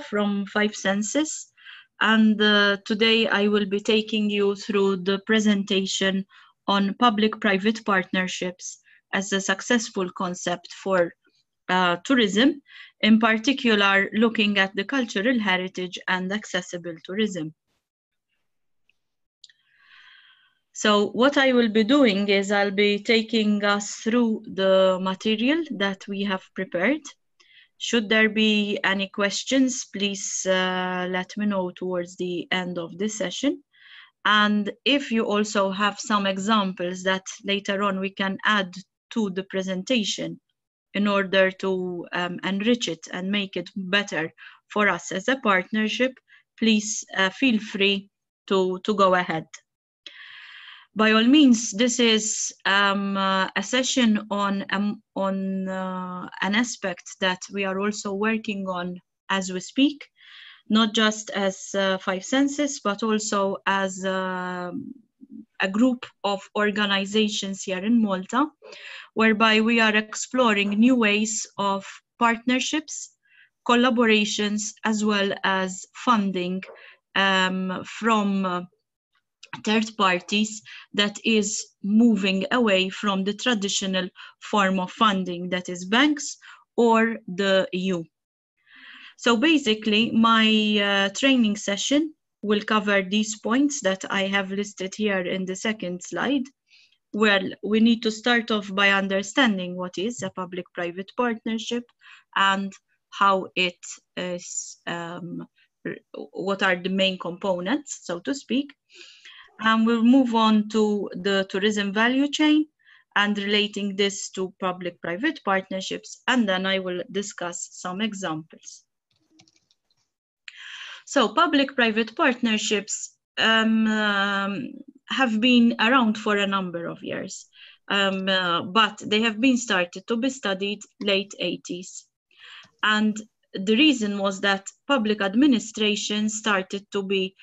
from 5 Senses, and today I will be taking you through the presentation on public-private partnerships as a successful concept for tourism, in particular looking at the cultural heritage and accessible tourism. So what I will be doing is I'll be taking us through the material that we have prepared. Should there be any questions, please let me know towards the end of this session. And if you also have some examples that later on we can add to the presentation in order to enrich it and make it better for us as a partnership, please feel free to go ahead. By all means, this is a session on an aspect that we are also working on as we speak, not just as 5 Senses, but also as a group of organizations here in Malta, whereby we are exploring new ways of partnerships, collaborations, as well as funding from third parties that is moving away from the traditional form of funding, that is banks or the EU. So basically, my training session will cover these points that I have listed here in the second slide. Well, we need to start off by understanding what is a public-private partnership and how it is, what are the main components, so to speak. And we'll move on to the tourism value chain and relating this to public-private partnerships, and then I will discuss some examples. So public-private partnerships have been around for a number of years, but they have been started to be studied late 80s. And the reason was that public administration started to be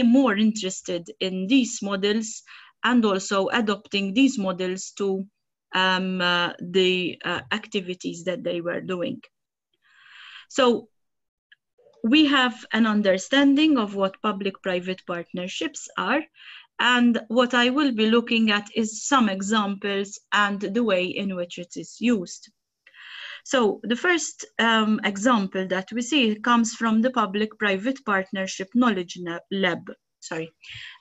more interested in these models and also adopting these models to the activities that they were doing. So we have an understanding of what public-private partnerships are, and what I will be looking at is some examples and the way in which it is used. So the first example that we see comes from the Public-Private Partnership Knowledge Lab.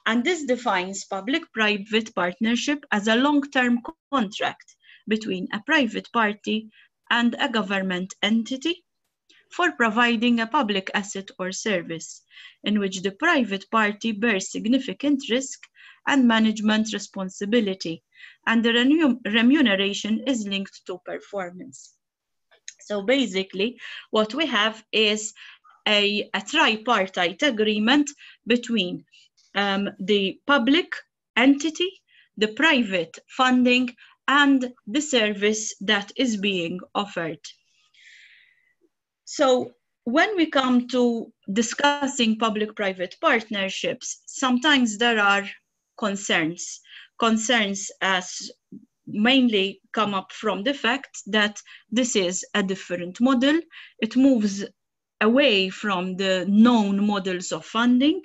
And this defines public-private partnership as a long-term contract between a private party and a government entity for providing a public asset or service in which the private party bears significant risk and management responsibility, and the remuneration is linked to performance. So basically, what we have is a tripartite agreement between the public entity, the private funding, and the service that is being offered. So when we come to discussing public-private partnerships, sometimes there are concerns as mainly come up from the fact that this is a different model. It moves away from the known models of funding,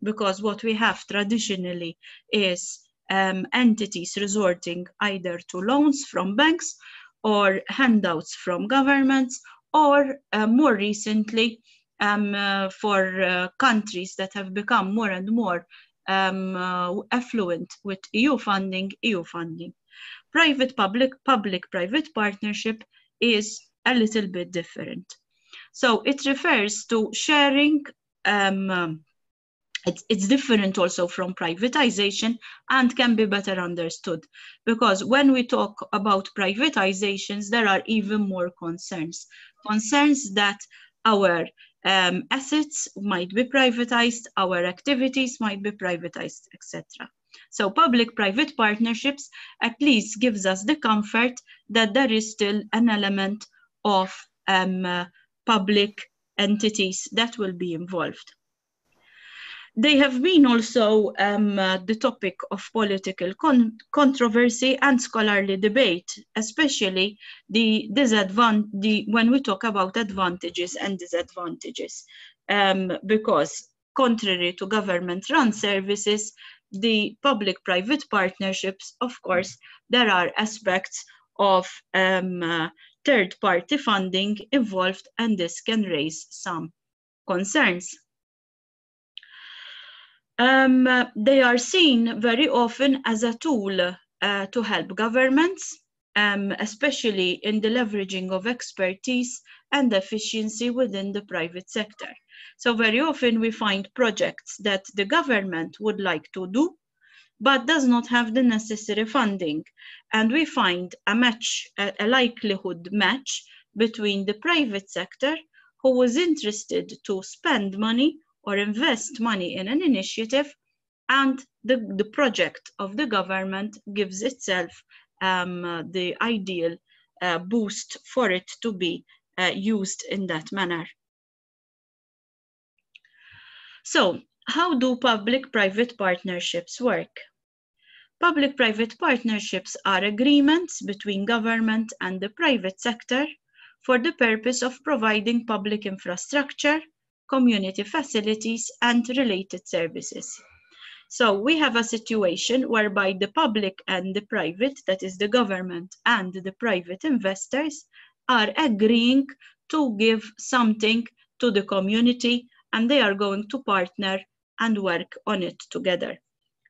because what we have traditionally is entities resorting either to loans from banks or handouts from governments, or more recently for countries that have become more and more affluent with EU funding. Public-private partnership is a little bit different. So it refers to sharing, it's different also from privatization and can be better understood, because when we talk about privatizations, there are even more concerns that our assets might be privatized, our activities might be privatized, etc. So public-private partnerships at least gives us the comfort that there is still an element of public entities that will be involved. They have been also the topic of political controversy and scholarly debate, especially when we talk about advantages and disadvantages, because contrary to government-run services, the public-private partnerships, of course, there are aspects of third-party funding involved, and this can raise some concerns. They are seen very often as a tool to help governments, especially in the leveraging of expertise and efficiency within the private sector. So very often we find projects that the government would like to do, but does not have the necessary funding. And we find a likelihood match between the private sector, who was interested to spend money or invest money in an initiative, and the project of the government gives itself the ideal boost for it to be used in that manner. So, how do public-private partnerships work? Public-private partnerships are agreements between government and the private sector for the purpose of providing public infrastructure, community facilities, and related services. So we have a situation whereby the public and the private, that is the government and the private investors, are agreeing to give something to the community, and they are going to partner and work on it together.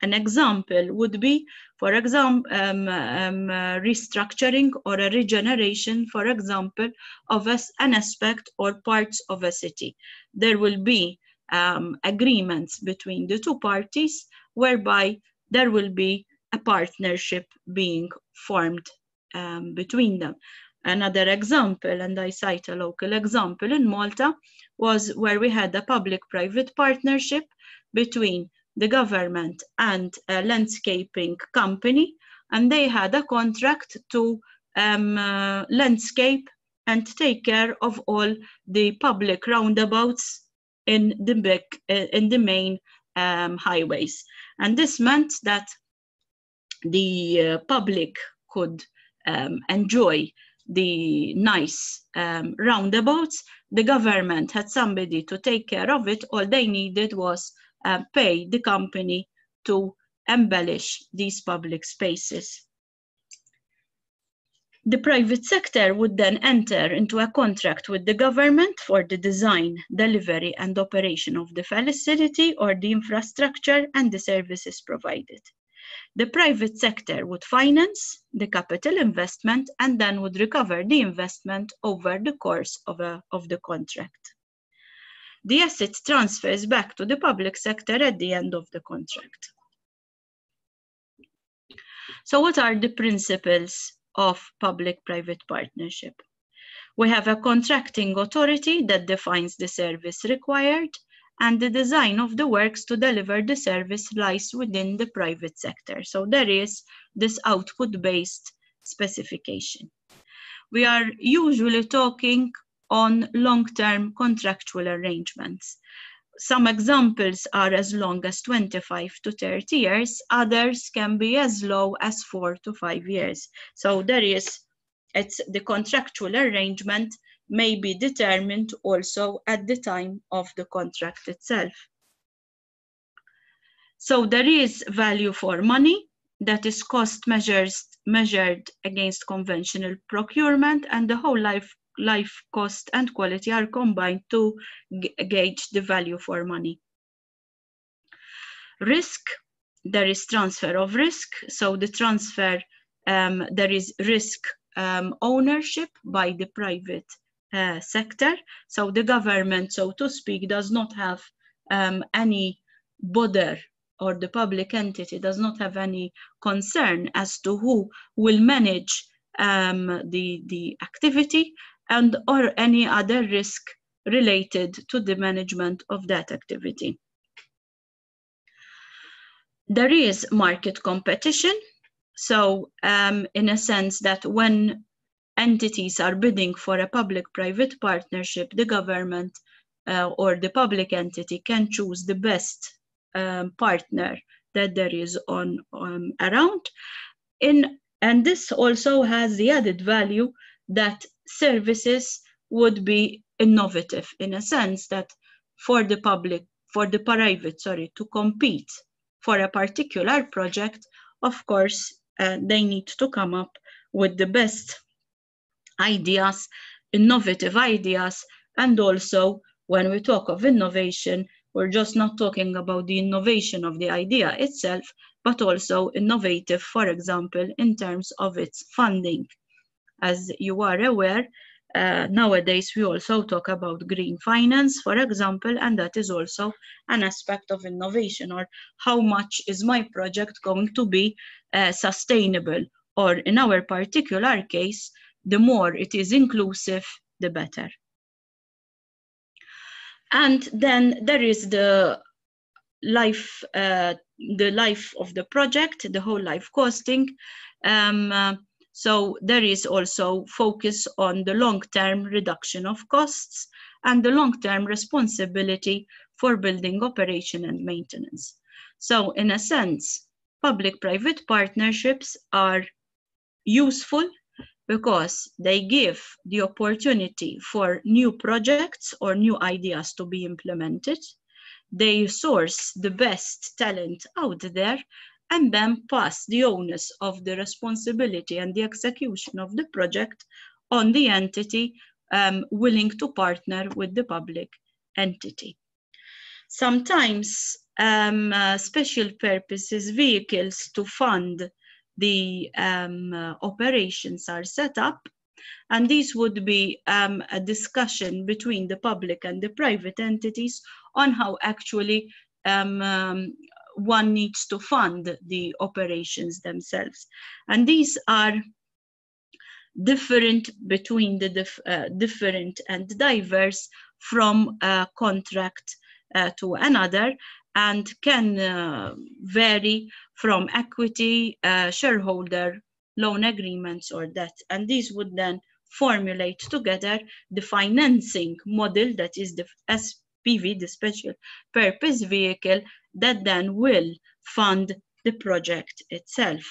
An example would be, for example, restructuring or a regeneration, for example, of an aspect or parts of a city. There will be agreements between the two parties whereby there will be a partnership being formed between them. Another example, and I cite a local example in Malta, was where we had a public-private partnership between the government and a landscaping company, and they had a contract to landscape and take care of all the public roundabouts in the main highways. And this meant that the public could enjoy the nice roundabouts. The government had somebody to take care of it. All they needed was pay the company to embellish these public spaces. The private sector would then enter into a contract with the government for the design, delivery, and operation of the facility or the infrastructure and the services provided. The private sector would finance the capital investment and then would recover the investment over the course of the contract. The asset transfers back to the public sector at the end of the contract. So what are the principles of public-private partnership? We have a contracting authority that defines the service required, and the design of the works to deliver the service lies within the private sector. So there is this output-based specification. We are usually talking on long-term contractual arrangements. Some examples are as long as 25 to 30 years, others can be as low as 4 to 5 years. So the contractual arrangement may be determined also at the time of the contract itself. So there is value for money, that is cost measured against conventional procurement, and the whole life cost and quality are combined to gauge the value for money. Risk, there is transfer of risk. So the transfer, there is risk ownership by the private sector. So the government, so to speak, does not have any bother, or the public entity does not have any concern as to who will manage the activity and or any other risk related to the management of that activity. There is market competition. So in a sense that when entities are bidding for a public-private partnership, the government or the public entity can choose the best partner that there is on around. And this also has the added value that services would be innovative, in a sense that for the private, to compete for a particular project, of course, they need to come up with the best ideas, innovative ideas, and also when we talk of innovation, we're just not talking about the innovation of the idea itself, but also innovative, for example, in terms of its funding. As you are aware, nowadays we also talk about green finance, for example, and that is also an aspect of innovation, or how much is my project going to be sustainable, or in our particular case, the more it is inclusive, the better. And then there is the life of the project, the whole life costing. So there is also focus on the long-term reduction of costs and the long-term responsibility for building operation and maintenance. So in a sense, public-private partnerships are useful because they give the opportunity for new projects or new ideas to be implemented. They source the best talent out there and then pass the onus of the responsibility and the execution of the project on the entity willing to partner with the public entity. Sometimes special purposes vehicles to fund the operations are set up, and these would be a discussion between the public and the private entities on how actually one needs to fund the operations themselves. And these are different between the different and diverse from contract to another, and can vary from equity, shareholder, loan agreements, or debt. And these would then formulate together the financing model that is the SPV, the special purpose vehicle, that then will fund the project itself.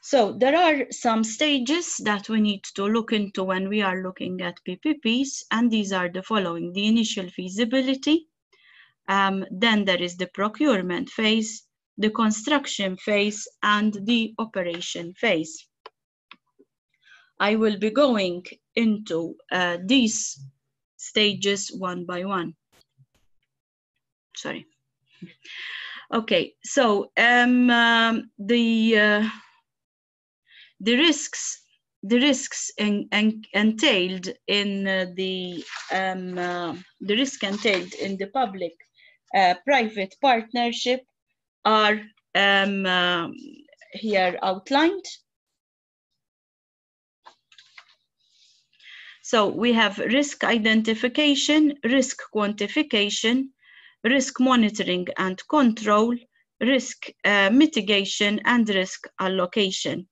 So there are some stages that we need to look into when we are looking at PPPs, and these are the following: the initial feasibility, then there is the procurement phase, the construction phase, and the operation phase. I will be going into these stages one by one. Sorry. Okay, so the risks entailed in the public-private partnership are here outlined. So we have risk identification, risk quantification, risk monitoring and control, risk mitigation, and risk allocation.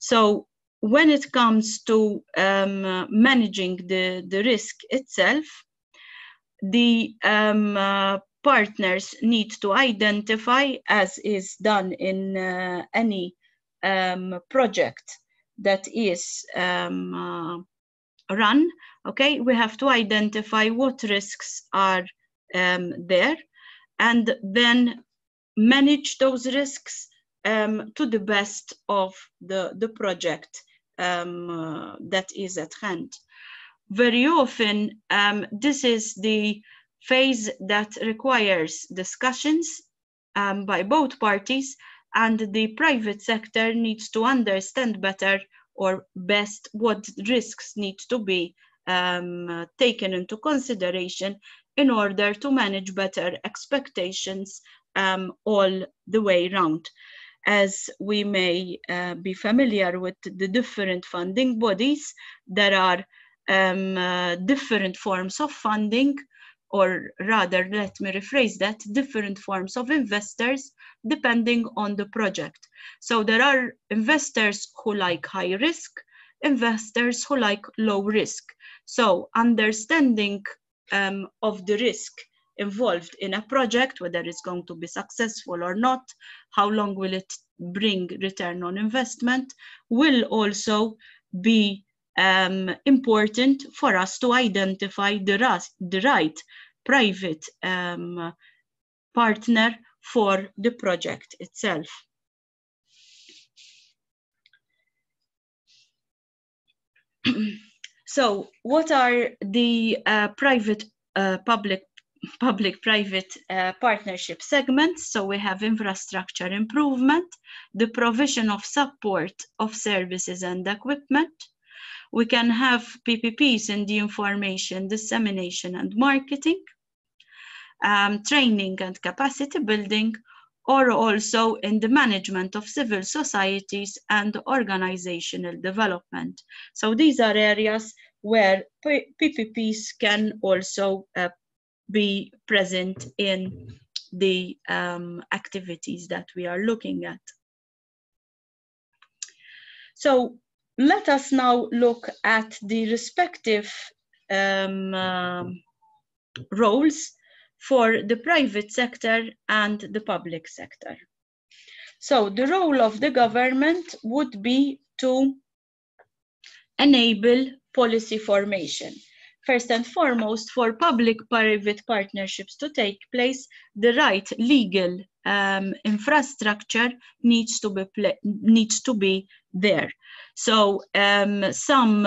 So when it comes to managing the risk itself, the partners need to identify, as is done in any project that is run, okay, we have to identify what risks are there, and then manage those risks to the best of the project that is at hand. Very often, this is the phase that requires discussions by both parties, and the private sector needs to understand better or best what risks need to be taken into consideration in order to manage better expectations all the way around. As we may be familiar with the different funding bodies, there are different forms of funding, or rather, let me rephrase that, different forms of investors depending on the project. So there are investors who like high risk, investors who like low risk. So understanding of the risk involved in a project, whether it's going to be successful or not, how long will it bring return on investment, will also be important for us to identify the right private partner for the project itself. So what are the public-private partnership segments? So we have infrastructure improvement, the provision of support of services and equipment. We can have PPPs in the information, dissemination and marketing, training and capacity building, or also in the management of civil societies and organizational development. So these are areas where PPPs can also be present in the activities that we are looking at. So let us now look at the respective roles for the private sector and the public sector. So the role of the government would be to enable policy formation. First and foremost, for public-private partnerships to take place, the right legal infrastructure needs to be there. So some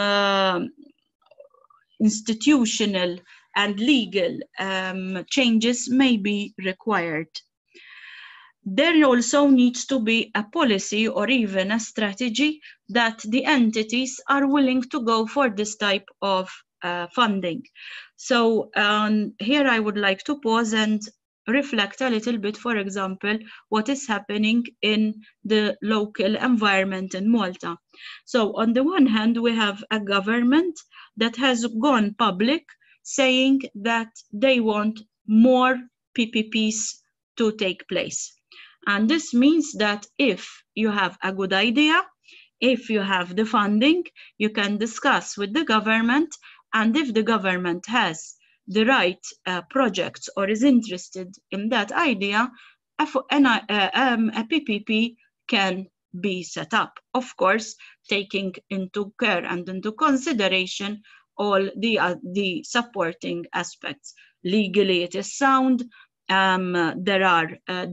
institutional and legal changes may be required. There also needs to be a policy or even a strategy that the entities are willing to go for this type of funding. So here I would like to pause and reflect a little bit, for example, what is happening in the local environment in Malta. So on the one hand, we have a government that has gone public saying that they want more PPPs to take place. And this means that if you have a good idea, if you have the funding, you can discuss with the government, and if the government has the right projects or is interested in that idea, a PPP can be set up. Of course, taking into care and into consideration all the supporting aspects. Legally, it is sound.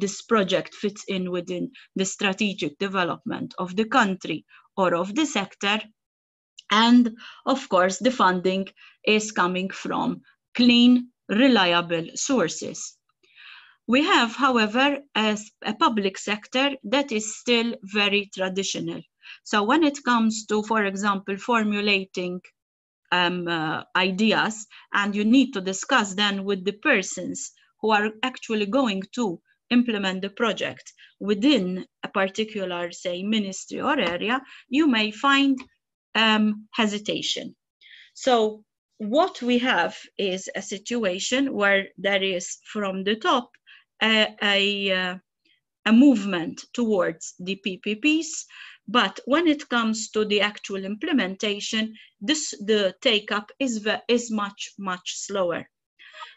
This project fits in within the strategic development of the country or of the sector. And of course, the funding is coming from clean, reliable sources. We have, however, a public sector that is still very traditional. So when it comes to, for example, formulating ideas, and you need to discuss then with the persons who are actually going to implement the project within a particular, say, ministry or area, you may find hesitation. So what we have is a situation where there is from the top a movement towards the PPPs, but when it comes to the actual implementation, the take-up is much, much slower.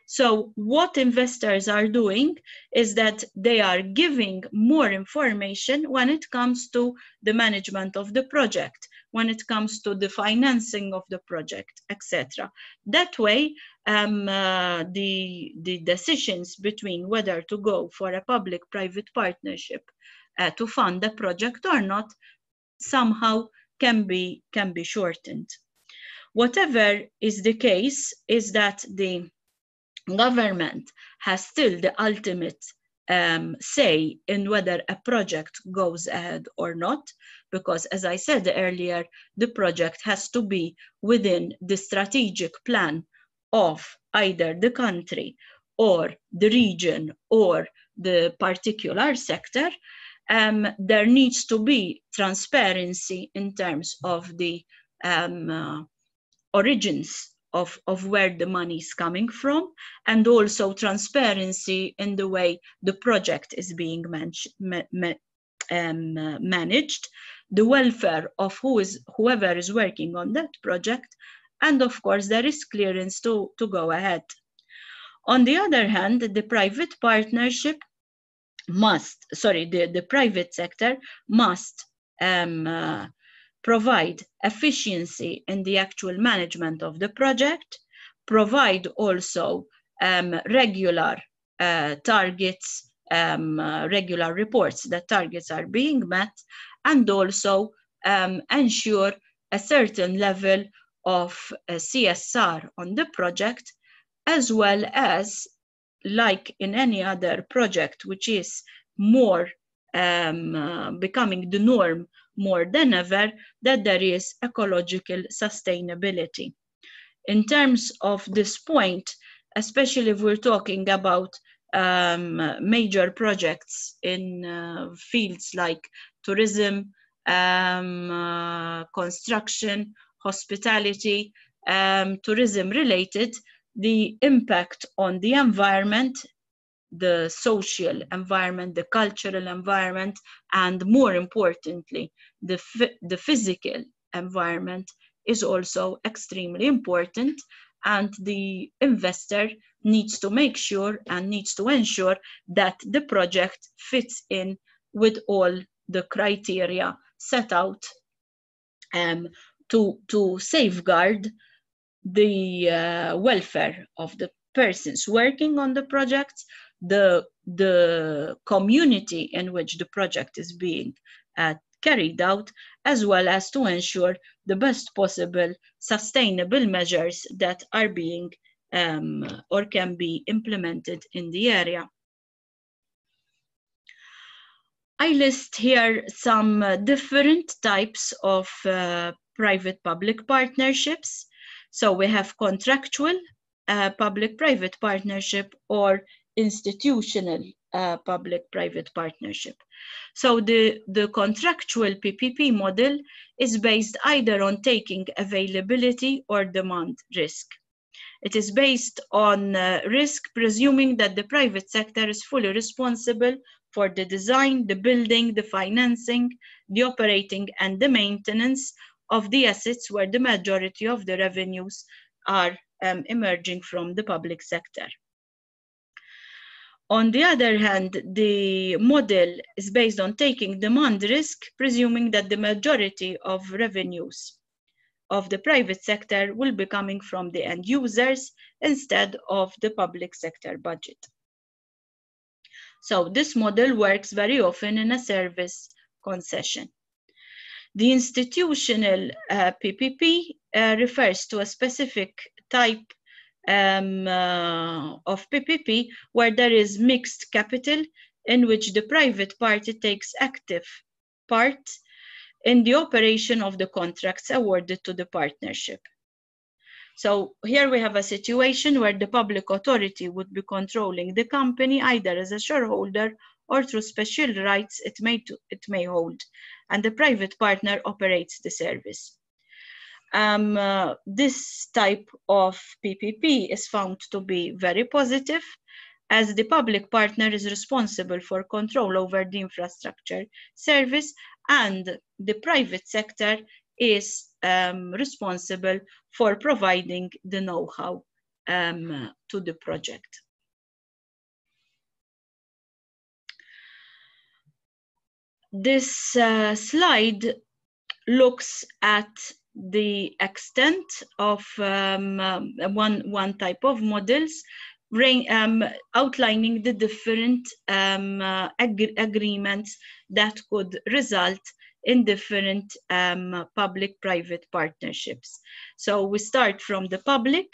So what investors are doing is that they are giving more information when it comes to the management of the project, when it comes to the financing of the project, etc. That way, the decisions between whether to go for a public-private partnership to fund a project or not somehow can be shortened. Whatever is the case is that the government has still the ultimate say in whether a project goes ahead or not, because as I said earlier, the project has to be within the strategic plan of either the country or the region or the particular sector. There needs to be transparency in terms of the origins of where the money is coming from, and also transparency in the way the project is being managed, the welfare of whoever is working on that project, and of course there is clearance to go ahead. On the other hand, the private partnership must, the private sector must provide efficiency in the actual management of the project, provide also regular targets, regular reports that targets are being met, and also ensure a certain level of CSR on the project, as well as, like in any other project which is more becoming the norm more than ever, that there is ecological sustainability. In terms of this point, especially if we're talking about major projects in fields like tourism, construction, hospitality, tourism related, the impact on the environment, the social environment, the cultural environment, and more importantly, the physical environment is also extremely important, and the investor needs to make sure and needs to ensure that the project fits in with all the criteria set out to safeguard the welfare of the persons working on the project, the community in which the project is being carried out, as well as to ensure the best possible sustainable measures that are being or can be implemented in the area. I list here some different types of private-public partnerships. So we have contractual public-private partnership or institutional public-private partnership. So the contractual PPP model is based either on taking availability or demand risk. It is based on risk, presuming that the private sector is fully responsible for the design, the building, the financing, the operating, and the maintenance of the assets where the majority of the revenues are emerging from the public sector. On the other hand, the model is based on taking demand risk, presuming that the majority of revenues of the private sector will be coming from the end users instead of the public sector budget. So this model works very often in a service concession. The institutional PPP refers to a specific type of PPP where there is mixed capital in which the private party takes active part in the operation of the contracts awarded to the partnership. So here we have a situation where the public authority would be controlling the company either as a shareholder or through special rights it may hold, and the private partner operates the service. This type of PPP is found to be very positive, as the public partner is responsible for control over the infrastructure service, and the private sector is responsible for providing the know-how to the project. This slide looks at the extent of one type of models, outlining the different agreements that could result in different public-private partnerships. So we start from the public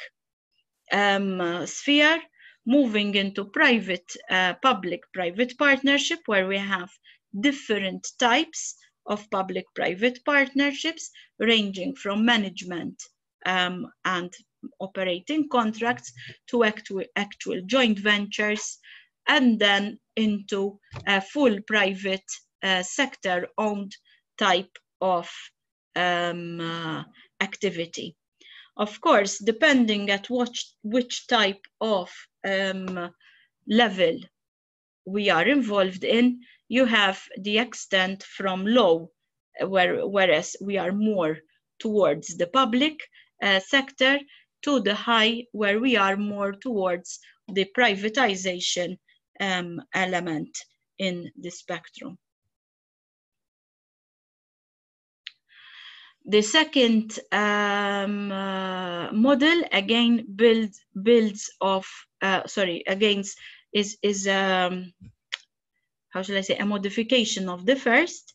sphere, moving into private, public-private partnership, where we have different types of public-private partnerships, ranging from management and operating contracts to actual joint ventures, and then into a full private sector-owned type of activity. Of course, depending at which type of level we are involved in, you have the extent from low, whereas we are more towards the public sector, to the high, where we are more towards the privatization element in the spectrum. The second model again builds off, is how shall I say, a modification of the first.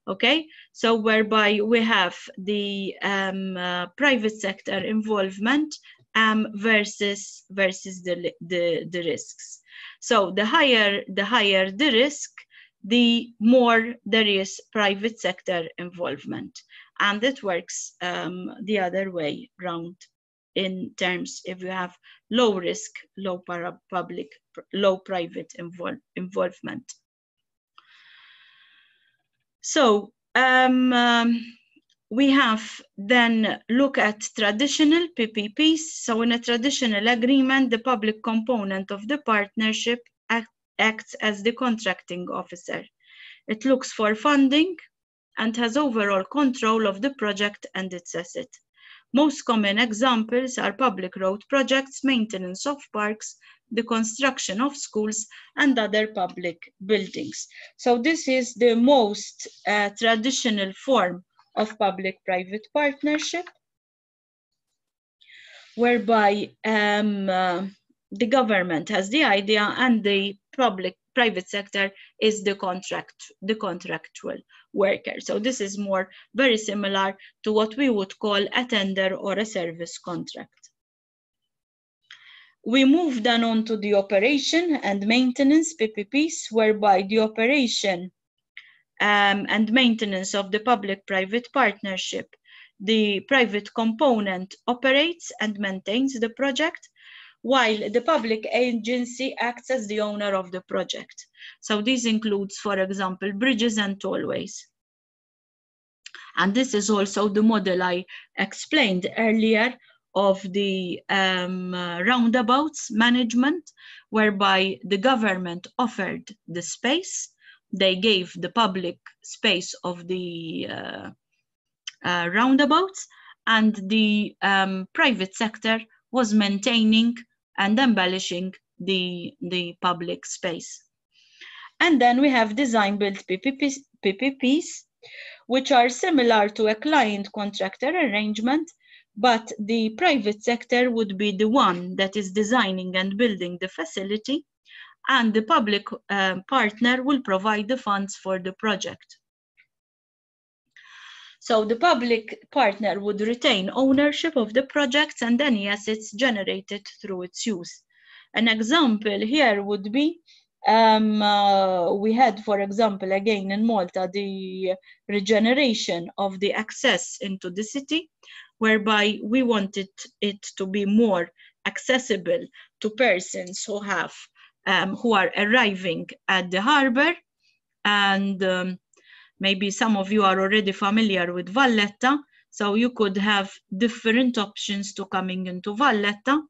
Okay, so whereby we have the private sector involvement versus the risks. So the higher the risk, the more there is private sector involvement, and it works the other way round in terms if you have low risk, low private involvement. So we have then look at traditional PPPs. So in a traditional agreement, the public component of the partnership acts as the contracting officer. It looks for funding and has overall control of the project and its asset. Most common examples are public road projects, maintenance of parks, the construction of schools, and other public buildings. So this is the most traditional form of public-private partnership, whereby the government has the idea and the private sector is the contractual worker. So this is very similar to what we would call a tender or a service contract. We move then on to the operation and maintenance PPPs, whereby the operation and maintenance of the public-private partnership, the private component operates and maintains the project, while the public agency acts as the owner of the project. So this includes, for example, bridges and tollways. And this is also the model I explained earlier of the roundabouts management, whereby the government offered the space, they gave the public space of the roundabouts, and the private sector was maintaining and embellishing the public space. And then we have design-build PPPs, which are similar to a client-contractor arrangement, but the private sector would be the one that is designing and building the facility, and the public partner will provide the funds for the project. So the public partner would retain ownership of the projects and any assets generated through its use. An example here would be, we had, for example, again in Malta, the regeneration of the access into the city, whereby we wanted it to be more accessible to persons who have, who are arriving at the harbor. And maybe some of you are already familiar with Valletta, so you could have different options to coming into Valletta.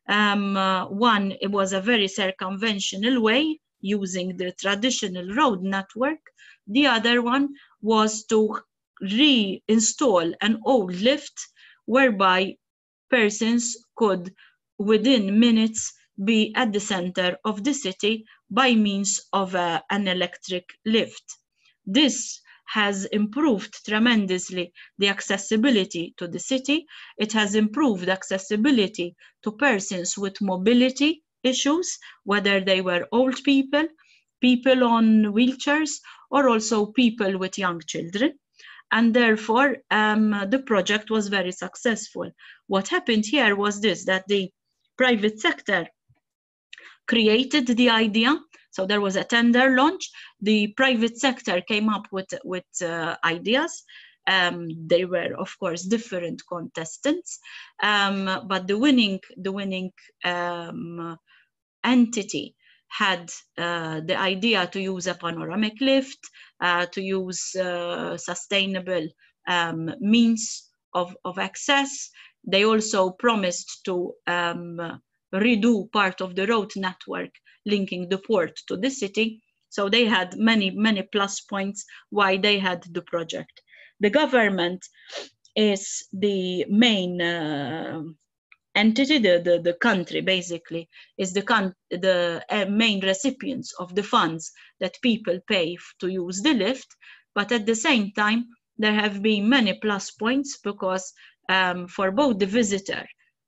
One, it was a very circumventional way, using the traditional road network. The other one was to reinstall an old lift, whereby persons could, within minutes, be at the center of the city by means of an electric lift. This has improved tremendously the accessibility to the city. It has improved accessibility to persons with mobility issues, whether they were old people, people on wheelchairs, or also people with young children. And therefore, the project was very successful. What happened here was this, that the private sector created the idea. So there was a tender launch. The private sector came up with ideas. They were, of course, different contestants, but the winning entity had the idea to use a panoramic lift, to use sustainable means of access. They also promised to redo part of the road network linking the port to the city. So they had many plus points why they had the project. The government is the main entity, the country basically, is the main recipients of the funds that people pay to use the lift. But at the same time, there have been many plus points because for both the visitor,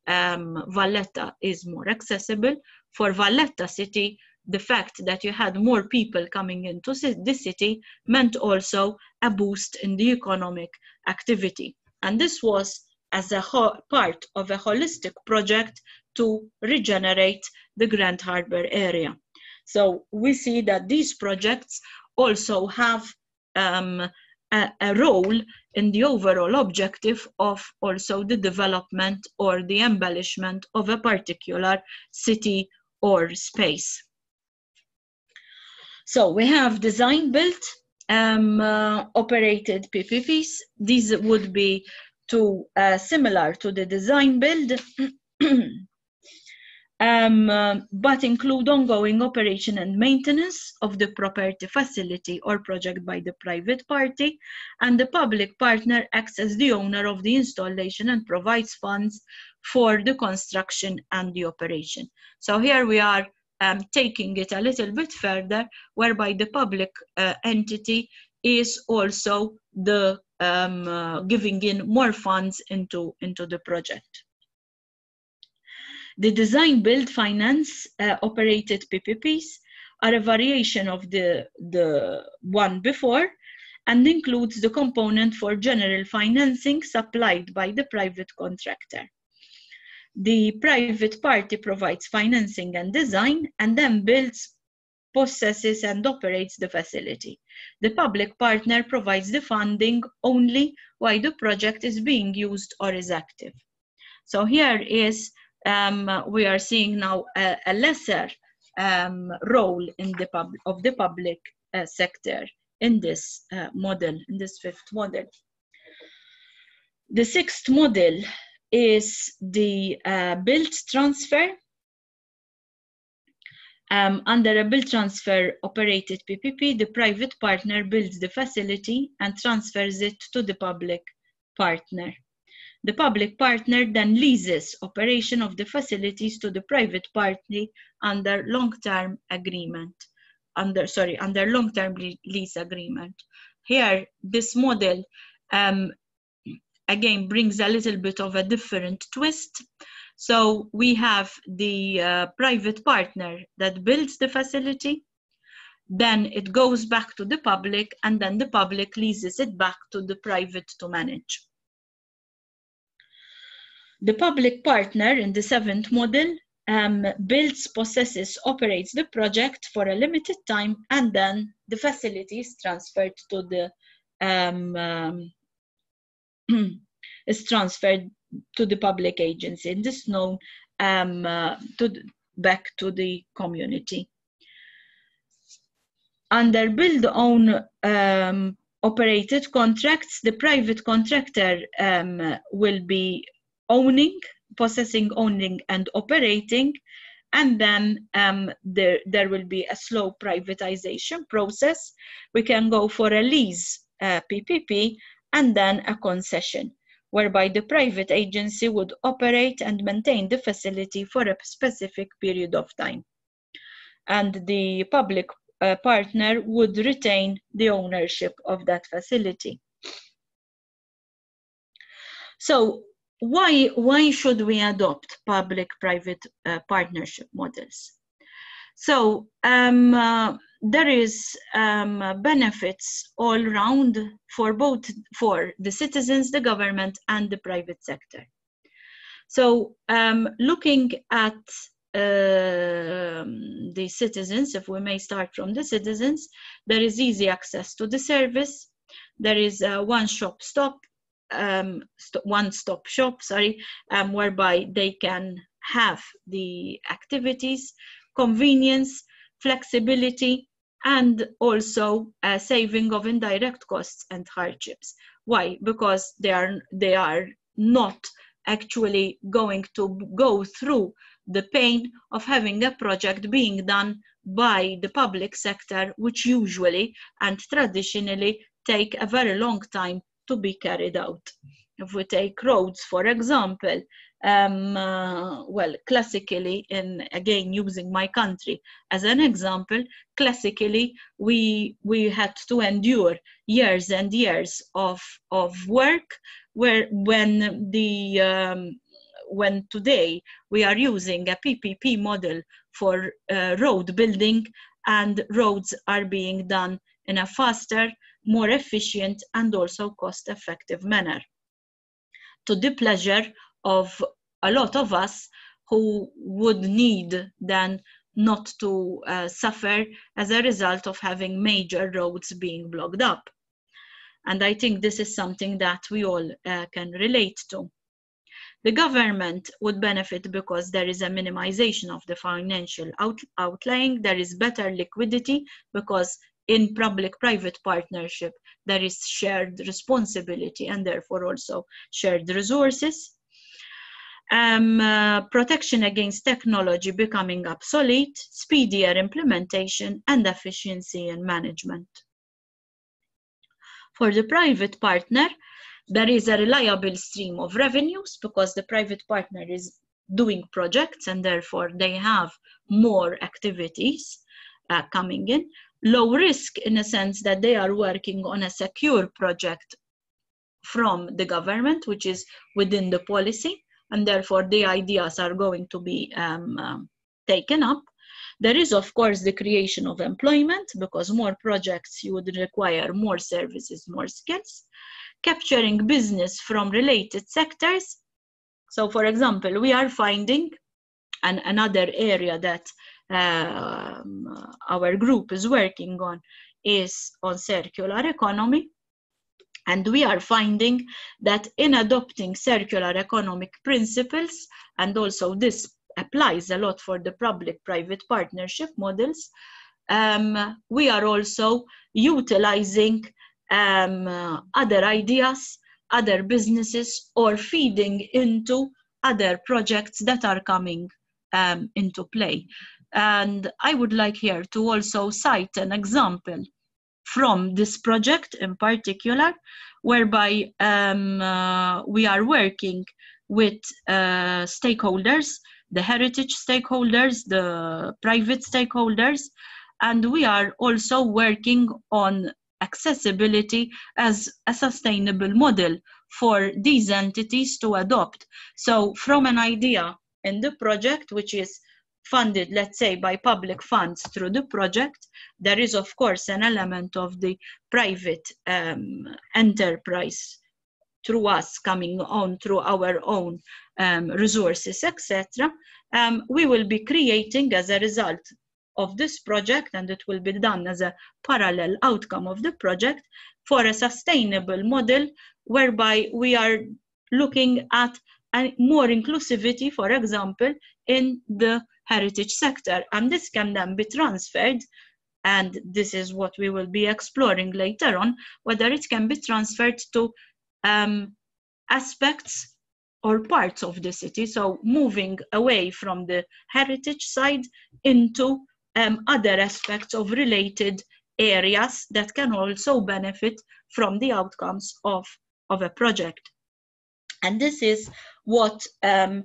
Valletta is more accessible. For Valletta city, the fact that you had more people coming into the city meant also a boost in the economic activity. And this was as a part of a holistic project to regenerate the Grand Harbour area. So we see that these projects also have a role in the overall objective of also the development or the embellishment of a particular city or space. So we have design built, operated PPPs. These would be similar to the design build, but include ongoing operation and maintenance of the property, facility, or project by the private party, and the public partner acts as the owner of the installation and provides funds for the construction and the operation. So here we are taking it a little bit further, whereby the public entity is also the giving in more funds into the project. The design, build, finance, operated PPPs are a variation of the one before and includes the component for general financing supplied by the private contractor. The private party provides financing and design and then builds, possesses and operates the facility. The public partner provides the funding only while the project is being used or is active. So here is we are seeing now a lesser role in the public sector in this model, in this fifth model. The sixth model is the build transfer. Under a build transfer operated PPP, the private partner builds the facility and transfers it to the public partner. The public partner then leases operation of the facilities to the private party under long-term agreement, under long-term lease agreement. Here, this model again brings a little bit of a different twist. So we have the private partner that builds the facility, then it goes back to the public, and then the public leases it back to the private to manage. The public partner in the seventh model builds, possesses, operates the project for a limited time, and then the facility is transferred to the public agency, and this is known back to the community. Under build, own, operated contracts, the private contractor will be owning, possessing, owning, and operating, and then there will be a slow privatization process. We can go for a lease PPP and then a concession, whereby the private agency would operate and maintain the facility for a specific period of time, and the public partner would retain the ownership of that facility. So why should we adopt public-private partnership models? So there is benefits all around for the citizens, the government, and the private sector. So looking at the citizens, if we may start from the citizens, there is easy access to the service. There is a one-stop shop, whereby they can have the activities, convenience, flexibility, and also a saving of indirect costs and hardships. Why? Because they are not actually going to go through the pain of having a project being done by the public sector, which usually and traditionally take a very long time to be carried out. If we take roads, for example, well, classically, again using my country as an example, classically we had to endure years and years of work, when today we are using a PPP model for road building, and roads are being done in a faster, more efficient, and also cost-effective manner, to the pleasure of a lot of us who would need then not to suffer as a result of having major roads being blocked up. And I think this is something that we all can relate to. The government would benefit because there is a minimization of the financial outlaying, there is better liquidity because in public-private partnership, there is shared responsibility and therefore also shared resources. Protection against technology becoming obsolete, speedier implementation, and efficiency in management. For the private partner, there is a reliable stream of revenues because the private partner is doing projects and therefore they have more activities coming in. Low risk in a sense that they are working on a secure project from the government, which is within the policy, and therefore the ideas are going to be taken up. There is, of course, the creation of employment because more projects you would require more services, more skills. Capturing business from related sectors. So, for example, we are finding another area that our group is working on is on circular economy. And we are finding that in adopting circular economic principles, and also this applies a lot for the public-private partnership models, we are also utilizing other ideas, other businesses, or feeding into other projects that are coming into play. And I would like here to also cite an example from this project in particular, whereby we are working with stakeholders, the heritage stakeholders, the private stakeholders, and we are also working on accessibility as a sustainable model for these entities to adopt. So from an idea in the project, which is funded, let's say, by public funds through the project, there is, of course, an element of the private enterprise through us coming on through our own resources, etc. We will be creating as a result of this project, and it will be done as a parallel outcome of the project, for a sustainable model whereby we are looking at more inclusivity, for example, in the heritage sector. And this can then be transferred, and this is what we will be exploring later on, whether it can be transferred to aspects or parts of the city. So moving away from the heritage side into other aspects of related areas that can also benefit from the outcomes of a project. And this is what the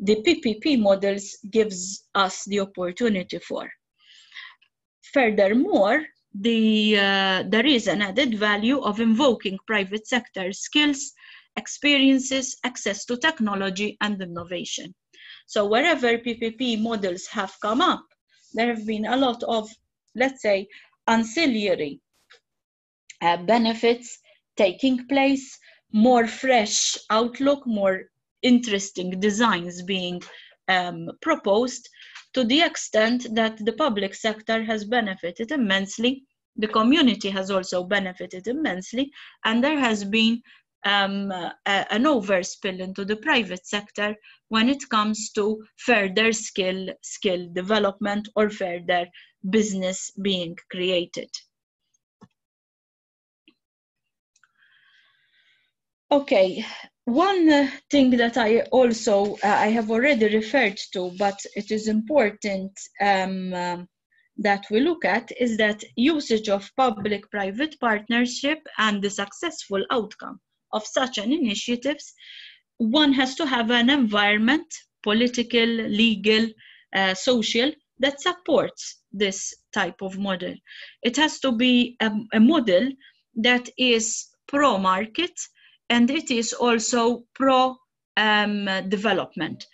PPP models gives us the opportunity for. Furthermore, there is an added value of invoking private sector skills, experiences, access to technology, and innovation. So wherever PPP models have come up, there have been a lot of, let's say, ancillary benefits taking place, more fresh outlook, more interesting designs being proposed, to the extent that the public sector has benefited immensely, the community has also benefited immensely, and there has been an overspill into the private sector when it comes to further skill development or further business being created. Okay, one thing that I have already referred to, but it is important that we look at, is that usage of public-private partnership and the successful outcome of such an initiatives one has to have an environment, political, legal, social, that supports this type of model. It has to be a model that is pro-market, and it is also pro-development.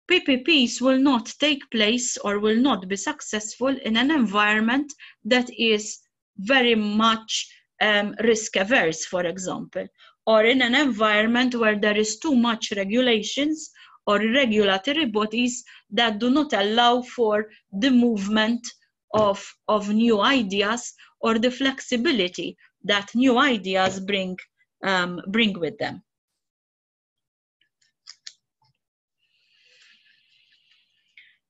PPPs will not take place or will not be successful in an environment that is very much risk averse, for example, or in an environment where there is too much regulations or regulatory bodies that do not allow for the movement of new ideas or the flexibility that new ideas bring with them.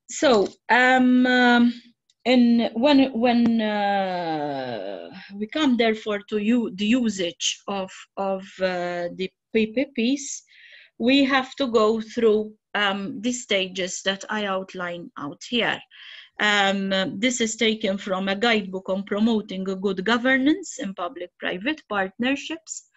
So when we come therefore to the usage of the PPPs, we have to go through the stages that I outline out here. This is taken from a guidebook on promoting a good governance in public-private partnerships,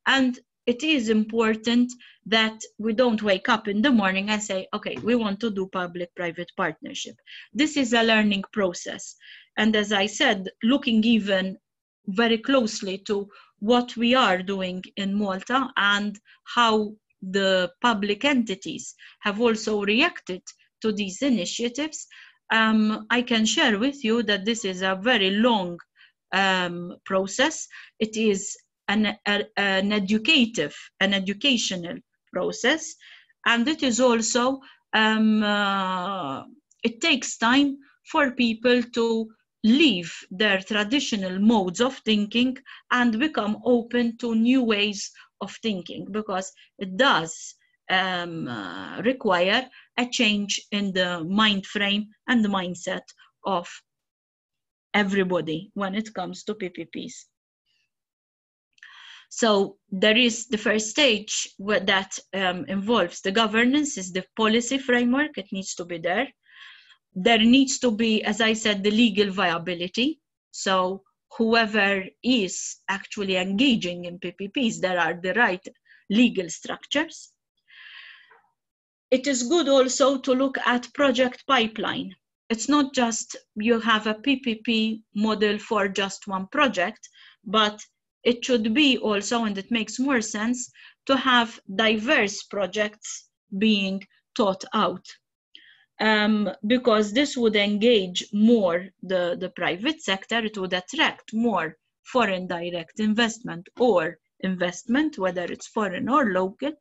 and it is important that we don't wake up in the morning and say, okay, we want to do public-private partnership. This is a learning process. And as I said, looking even very closely to what we are doing in Malta and how the public entities have also reacted to these initiatives, I can share with you that this is a very long process. It is an educational process, and it is also it takes time for people to leave their traditional modes of thinking and become open to new ways of thinking, because it does require a change in the mind frame and the mindset of everybody when it comes to PPPs. So there is the first stage that involves the governance, is the policy framework. It needs to be there. There needs to be, as I said, the legal viability. So whoever is actually engaging in PPPs, there are the right legal structures. It is good also to look at project pipeline. It's not just you have a PPP model for just one project, but it should be also, and it makes more sense, to have diverse projects being thought out. Because this would engage more the private sector, it would attract more foreign direct investment or investment, whether it's foreign or local,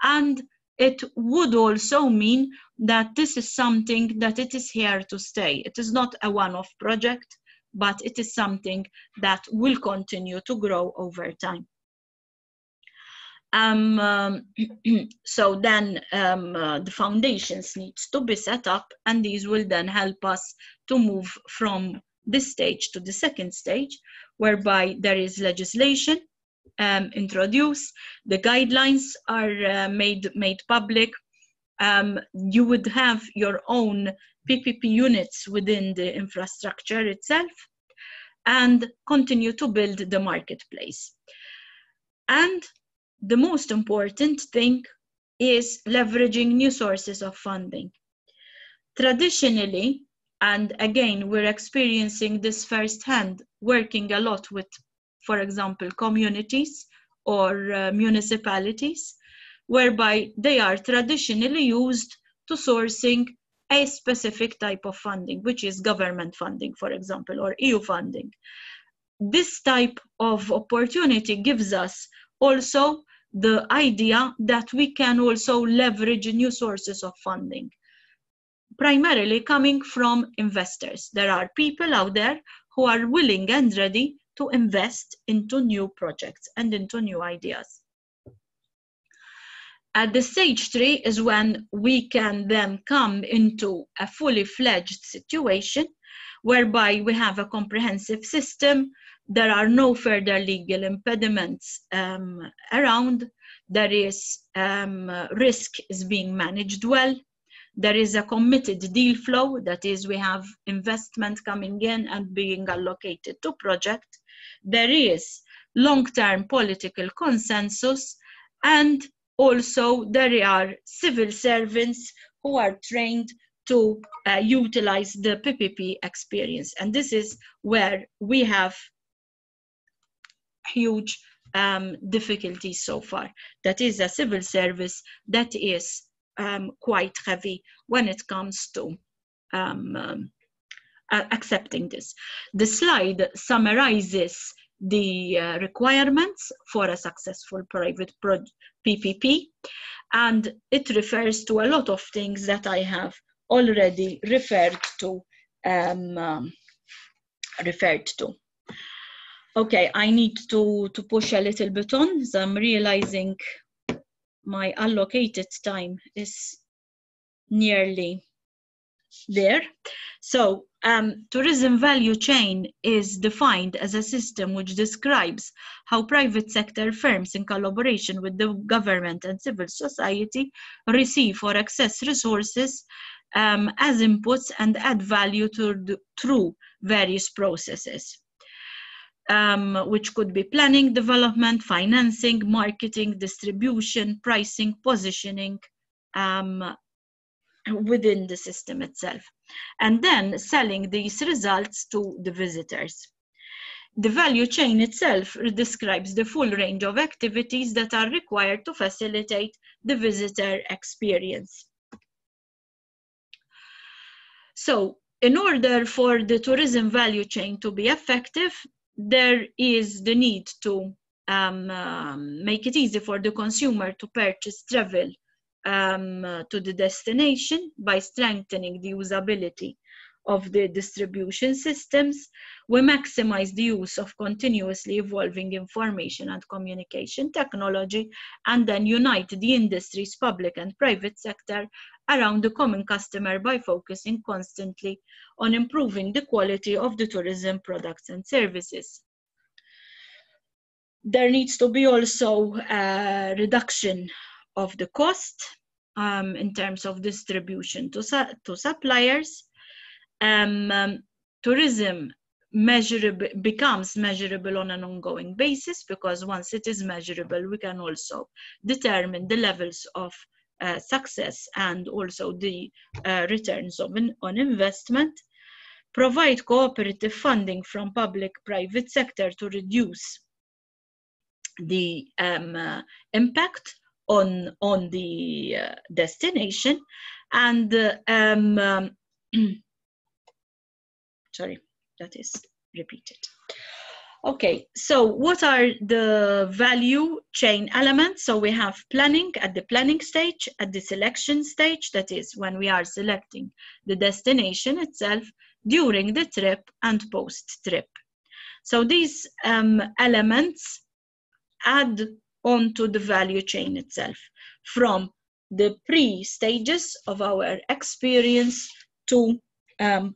and it would also mean that this is something that it is here to stay. It is not a one-off project, but it is something that will continue to grow over time. So then the foundations needs to be set up, and these will then help us to move from this stage to the second stage, whereby there is legislation introduced, the guidelines are made public. You would have your own PPP units within the infrastructure itself, and continue to build the marketplace. And the most important thing is leveraging new sources of funding. Traditionally, and again, we're experiencing this firsthand, working a lot with, for example, communities or municipalities, whereby they are traditionally used to sourcing a specific type of funding, which is government funding, for example, or EU funding. This type of opportunity gives us also the idea that we can also leverage new sources of funding, primarily coming from investors. There are people out there who are willing and ready to invest into new projects and into new ideas. At the stage 3 is when we can then come into a fully fledged situation whereby we have a comprehensive system. There are no further legal impediments around. There is risk is being managed well. There is a committed deal flow, that is, we have investment coming in and being allocated to project. There is long-term political consensus, and also there are civil servants who are trained to utilize the PPP experience. And this is where we have huge difficulties so far. That is a civil service that is quite heavy when it comes to accepting this. The slide summarizes the requirements for a successful private PPP, and it refers to a lot of things that I have already referred to. Okay, I need to push a little bit on, so I'm realizing my allocated time is nearly there. So tourism value chain is defined as a system which describes how private sector firms in collaboration with the government and civil society receive or access resources as inputs and add value through various processes, which could be planning, development, financing, marketing, distribution, pricing, positioning, within the system itself, and then selling these results to the visitors. The value chain itself describes the full range of activities that are required to facilitate the visitor experience. So, in order for the tourism value chain to be effective, there is the need to make it easy for the consumer to purchase travel to the destination by strengthening the usability of the distribution systems. We maximize the use of continuously evolving information and communication technology, and then unite the industry's public and private sector around the common customer by focusing constantly on improving the quality of the tourism products and services. There needs to be also a reduction of the cost in terms of distribution to suppliers. Tourism becomes measurable on an ongoing basis, because once it is measurable, we can also determine the levels of success and also the returns on investment. Provide cooperative funding from public-private sector to reduce the impact on the destination, and sorry, that is repeated. Okay, so what are the value chain elements? So we have planning at the planning stage, at the selection stage, that is when we are selecting the destination itself, during the trip, and post-trip. So these elements add on to the value chain itself, from the pre-stages of our experience to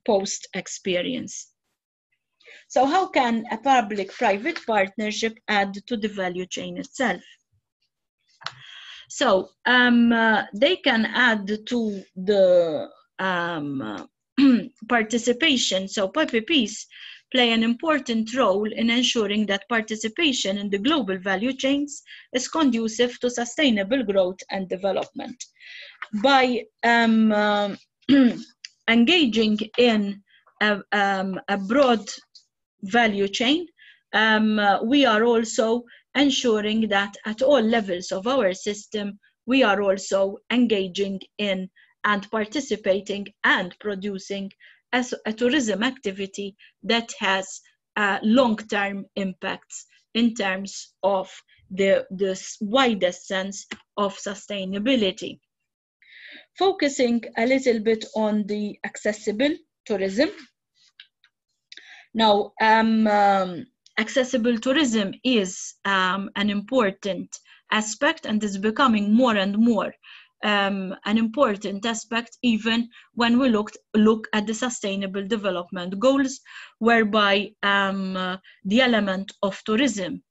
post-experience. So how can a public-private partnership add to the value chain itself? So they can add to the participation. So PPPs play an important role in ensuring that participation in the global value chains is conducive to sustainable growth and development. By engaging in a broad value chain, we are also ensuring that at all levels of our system, we are also engaging in and participating and producing a tourism activity that has long-term impacts in terms of the widest sense of sustainability. Focusing a little bit on the accessible tourism. Now, accessible tourism is an important aspect, and is becoming more and more an important aspect, even when we look at the Sustainable Development Goals, whereby the element of tourism,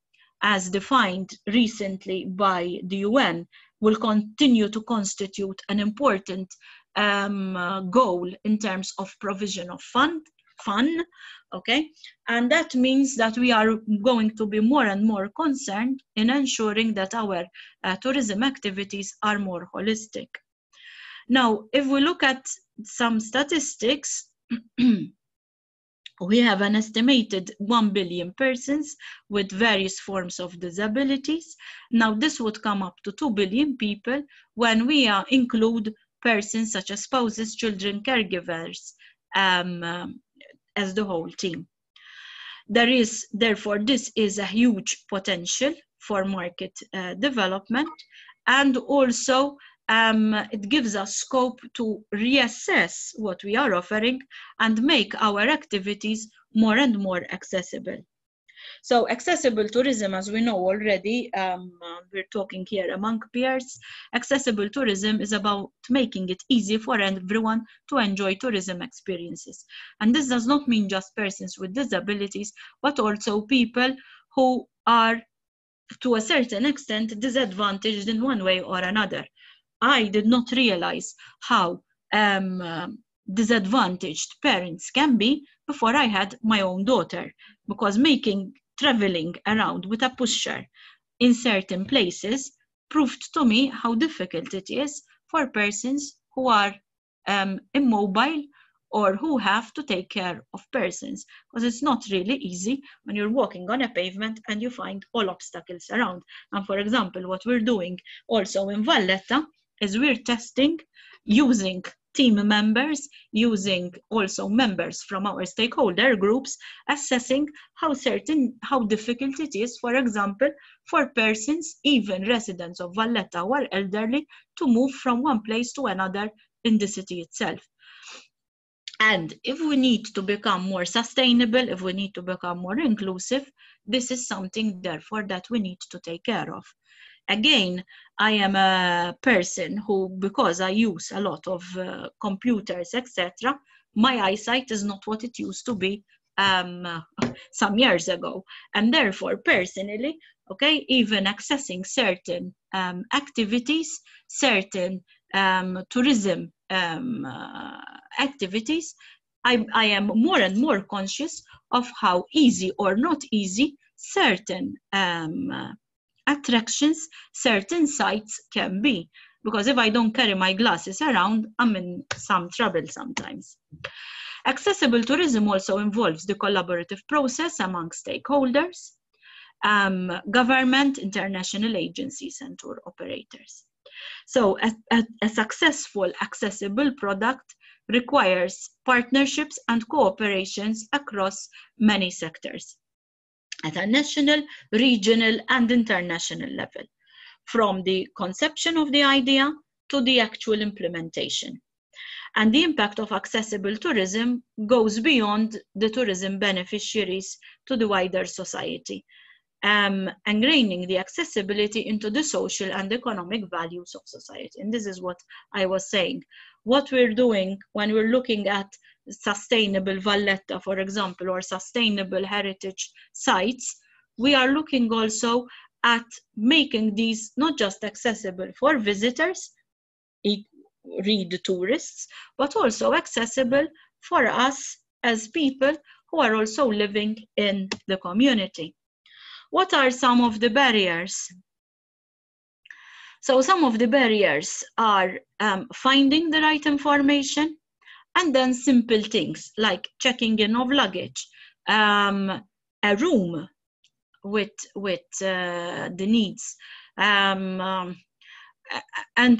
as defined recently by the UN, will continue to constitute an important goal in terms of provision of funds fun, okay? And that means that we are going to be more and more concerned in ensuring that our tourism activities are more holistic. Now, if we look at some statistics, we have an estimated 1 billion persons with various forms of disabilities. Now, this would come up to 2 billion people when we include persons such as spouses, children, caregivers, as the whole team. Therefore, this is a huge potential for market development, and also it gives us scope to reassess what we are offering and make our activities more and more accessible. So accessible tourism, as we know already, we're talking here among peers, accessible tourism is about making it easy for everyone to enjoy tourism experiences. And this does not mean just persons with disabilities, but also people who are, to a certain extent, disadvantaged in one way or another. I did not realize how disadvantaged parents can be before I had my own daughter, because traveling around with a pusher in certain places proved to me how difficult it is for persons who are immobile or who have to take care of persons, because it's not really easy when you're walking on a pavement and you find all obstacles around. And for example, what we're doing also in Valletta is we're testing using team members, using also members from our stakeholder groups, assessing how difficult it is, for example, for persons, even residents of Valletta who are elderly, to move from one place to another in the city itself. And if we need to become more sustainable, if we need to become more inclusive, this is something, therefore, that we need to take care of. Again, I am a person who, because I use a lot of computers, etc., my eyesight is not what it used to be some years ago. And therefore, personally, okay, even accessing certain activities, certain tourism activities, I am more and more conscious of how easy or not easy certain attractions, certain sites can be. Because if I don't carry my glasses around, I'm in some trouble sometimes. Accessible tourism also involves the collaborative process among stakeholders, government, international agencies, and tour operators. So a successful accessible product requires partnerships and cooperations across many sectors at a national, regional, and international level, from the conception of the idea to the actual implementation. And the impact of accessible tourism goes beyond the tourism beneficiaries to the wider society, ingraining the accessibility into the social and economic values of society. And this is what I was saying. What we're doing when we're looking at sustainable Valletta, for example, or sustainable heritage sites, we are looking also at making these not just accessible for visitors, read tourists, but also accessible for us as people who are also living in the community. What are some of the barriers? So some of the barriers are finding the right information, and then simple things like checking in of luggage, a room with the needs. And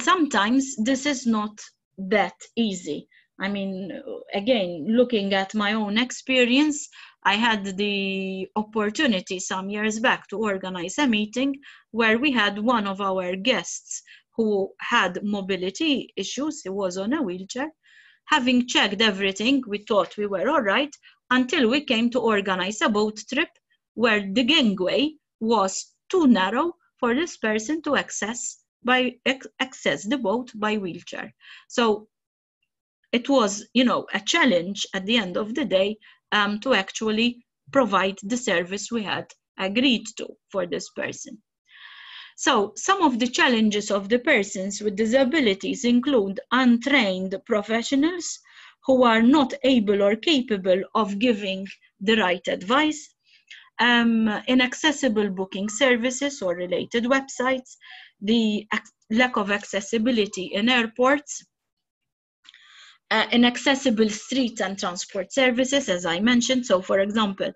sometimes this is not that easy. I mean, again, looking at my own experience, I had the opportunity some years back to organize a meeting where we had one of our guests who had mobility issues. He was on a wheelchair. Having checked everything, we thought we were all right until we came to organize a boat trip where the gangway was too narrow for this person to access the boat by wheelchair. So it was, a challenge at the end of the day to actually provide the service we had agreed to for this person. So some of the challenges of the persons with disabilities include untrained professionals who are not able or capable of giving the right advice, inaccessible booking services or related websites, the lack of accessibility in airports, inaccessible street and transport services, as I mentioned. So, for example,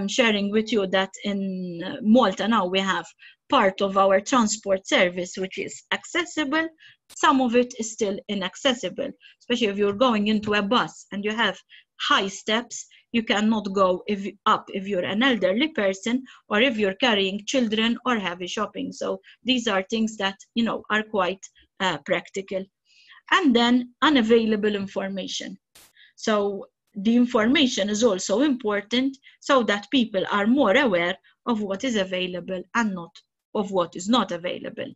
sharing with you that in Malta now we have part of our transport service which is accessible. Some of it is still inaccessible, especially if you're going into a bus and you have high steps. You cannot go up if you're an elderly person or if you're carrying children or heavy shopping. So these are things that, you know, are quite practical. And then unavailable information. So the information is also important so that people are more aware of what is available and not of what is not available.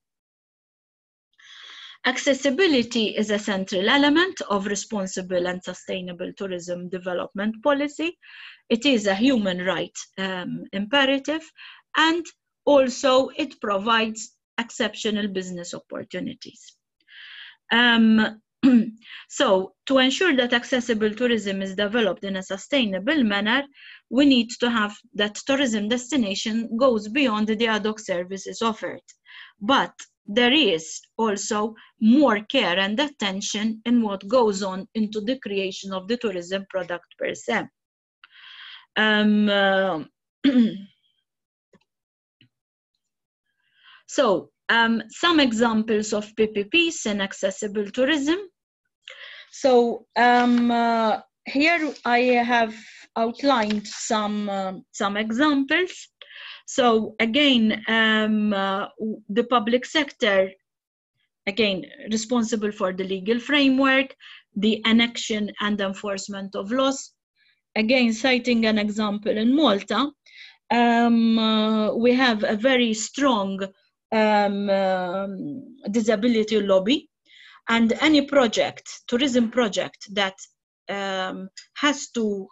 Accessibility is a central element of responsible and sustainable tourism development policy. It is a human right imperative, and also it provides exceptional business opportunities. So to ensure that accessible tourism is developed in a sustainable manner, we need to have that tourism destination goes beyond the ad hoc services offered. But there is also more care and attention in what goes on into the creation of the tourism product per se. So some examples of PPPs in accessible tourism. So here I have outlined some examples. So again, the public sector, again, responsible for the legal framework, the enactment and enforcement of laws. Again, citing an example in Malta, we have a very strong disability lobby, and any project, tourism project that has to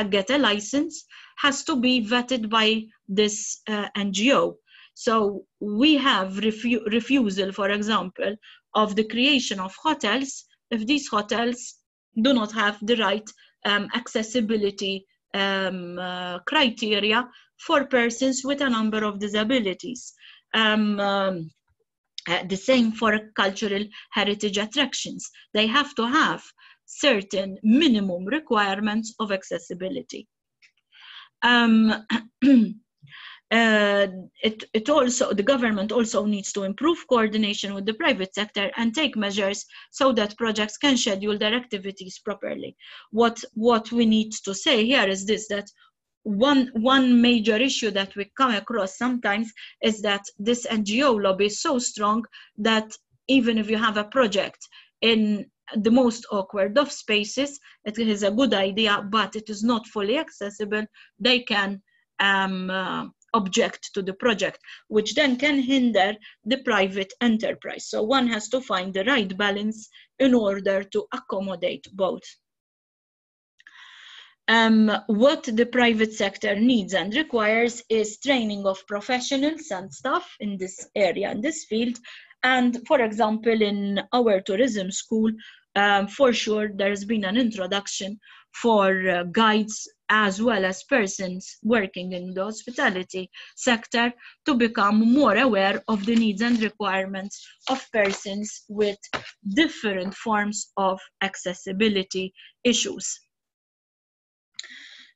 get a license has to be vetted by this NGO. So we have refusal, for example, of the creation of hotels if these hotels do not have the right accessibility criteria for persons with a number of disabilities. The same for cultural heritage attractions. They have to have certain minimum requirements of accessibility. The government also needs to improve coordination with the private sector and take measures so that projects can schedule their activities properly. What we need to say here is this, that one major issue that we come across sometimes is that this NGO lobby is so strong that even if you have a project in the most awkward of spaces, it is a good idea, but it is not fully accessible, they can object to the project, which then can hinder the private enterprise. So one has to find the right balance in order to accommodate both. What the private sector needs and requires is training of professionals and staff in this area, in this field. And for example, in our tourism school, for sure, there's been an introduction for guides as well as persons working in the hospitality sector to become more aware of the needs and requirements of persons with different forms of accessibility issues.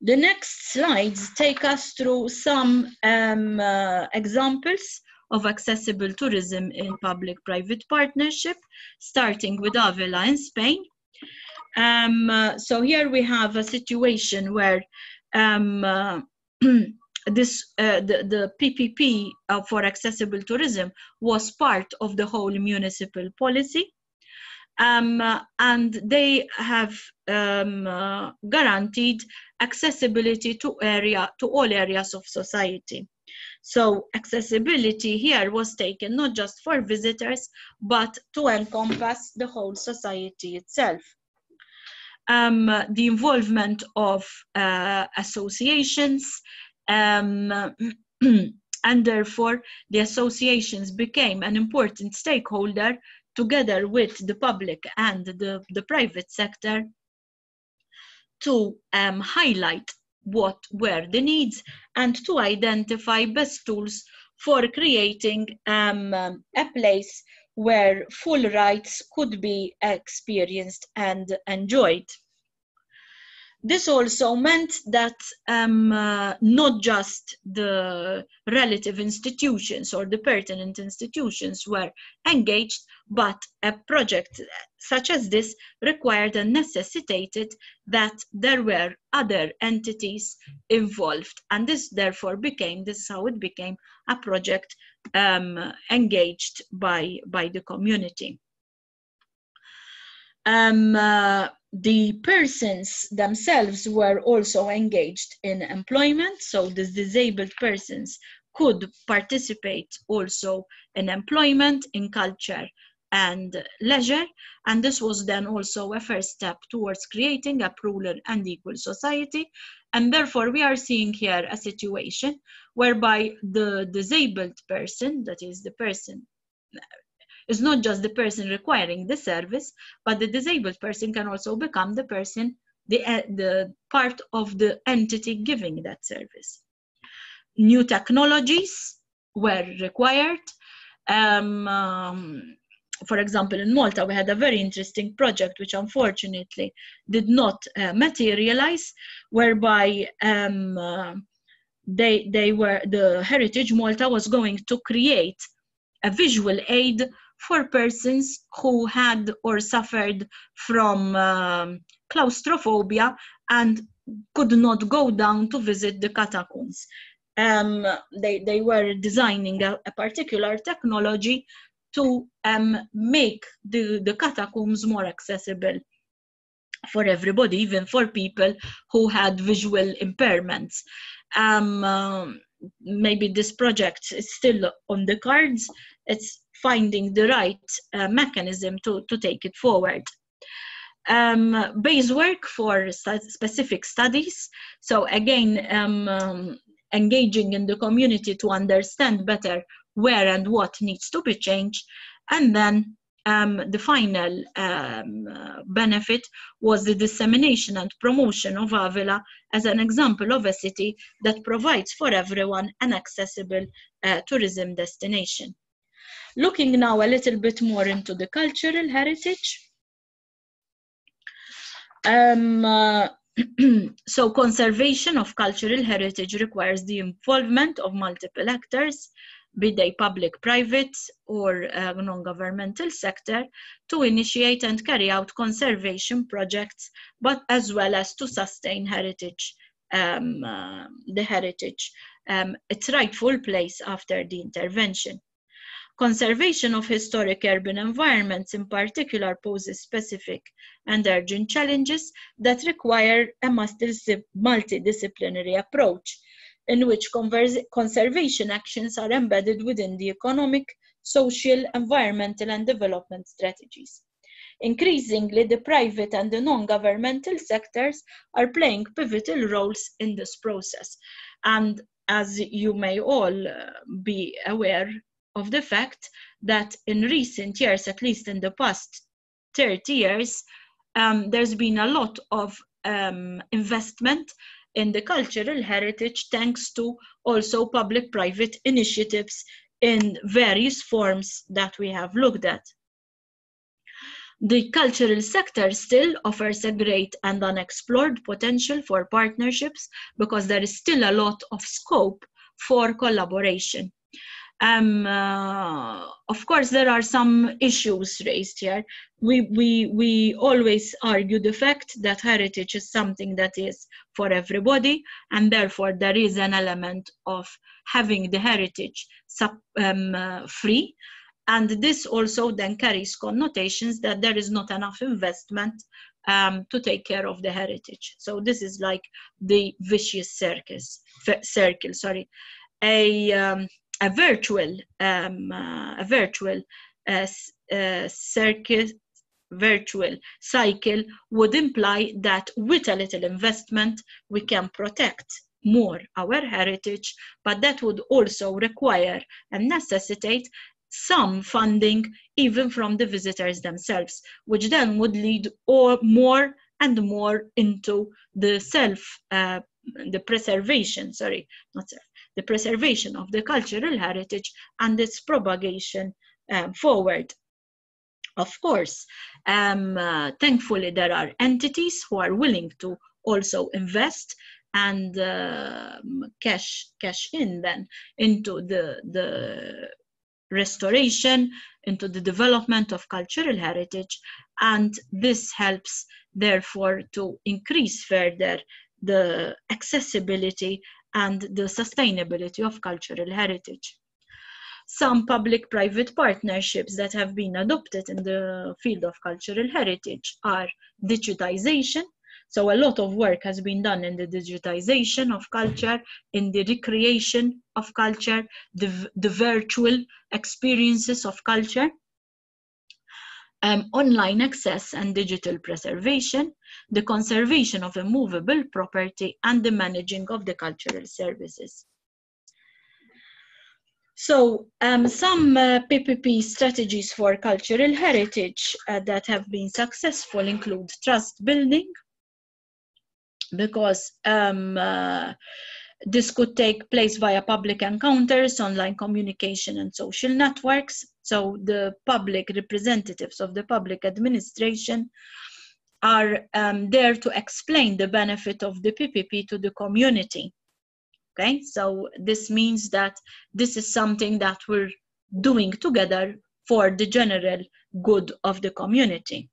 The next slides take us through some examples of accessible tourism in public-private partnership, starting with Avila in Spain. So here we have a situation where the PPP for accessible tourism was part of the whole municipal policy. And they have guaranteed accessibility to all areas of society. So accessibility here was taken not just for visitors, but to encompass the whole society itself. The involvement of associations, and therefore the associations became an important stakeholder together with the public and the private sector to highlight what were the needs and to identify best tools for creating a place where full rights could be experienced and enjoyed. This also meant that not just the relative institutions or the pertinent institutions were engaged, but a project such as this required and necessitated that there were other entities involved. And this therefore became, this is how it became, a project engaged by the community. The persons themselves were also engaged in employment, so the disabled persons could participate also in employment, in culture and leisure, and this was then also a first step towards creating a plural and equal society. And therefore we are seeing here a situation whereby the disabled person, that is the person, is not just the person requiring the service, but the disabled person can also become the person, the part of the entity giving that service. New technologies were required. For example, in Malta, we had a very interesting project, which unfortunately did not materialize, whereby the Heritage Malta was going to create a visual aid for persons who had or suffered from claustrophobia and could not go down to visit the catacombs. They were designing a particular technology to make the catacombs more accessible for everybody, even for people who had visual impairments. Maybe this project is still on the cards. It's finding the right mechanism to take it forward. Base work for specific studies. So again, engaging in the community to understand better where and what needs to be changed. And then the final benefit was the dissemination and promotion of Avila as an example of a city that provides for everyone an accessible tourism destination. Looking now a little bit more into the cultural heritage. So conservation of cultural heritage requires the involvement of multiple actors, be they public, private, or non-governmental sector, to initiate and carry out conservation projects, but as well as to sustain heritage, the heritage, its rightful place after the intervention. Conservation of historic urban environments in particular poses specific and urgent challenges that require a multidisciplinary approach, in which conservation actions are embedded within the economic, social, environmental, and development strategies. Increasingly, the private and the non-governmental sectors are playing pivotal roles in this process. And as you may all be aware of the fact that in recent years, at least in the past 30 years, there's been a lot of investment in the cultural heritage, thanks to also public-private initiatives in various forms that we have looked at. The cultural sector still offers a great and unexplored potential for partnerships because there is still a lot of scope for collaboration. Of course, there are some issues raised here. We always argue the fact that heritage is something that is for everybody, and therefore there is an element of having the heritage free, and this also then carries connotations that there is not enough investment to take care of the heritage. So this is like the vicious circle. A virtual cycle would imply that with a little investment we can protect more our heritage, but that would also require and necessitate some funding even from the visitors themselves, which then would lead more and more into the the preservation of the cultural heritage and its propagation forward. Of course, thankfully there are entities who are willing to also invest and cash in then into the restoration, into the development of cultural heritage, and this helps therefore to increase further the accessibility and the sustainability of cultural heritage. Some public-private partnerships that have been adopted in the field of cultural heritage are digitization. So a lot of work has been done in the digitization of culture, in the recreation of culture, the virtual experiences of culture, online access and digital preservation, the conservation of immovable property, and the managing of the cultural services. So some PPP strategies for cultural heritage that have been successful include trust building, because this could take place via public encounters, online communication, and social networks. So the public representatives of the public administration are there to explain the benefit of the PPP to the community. Okay, so this means that this is something that we're doing together for the general good of the community.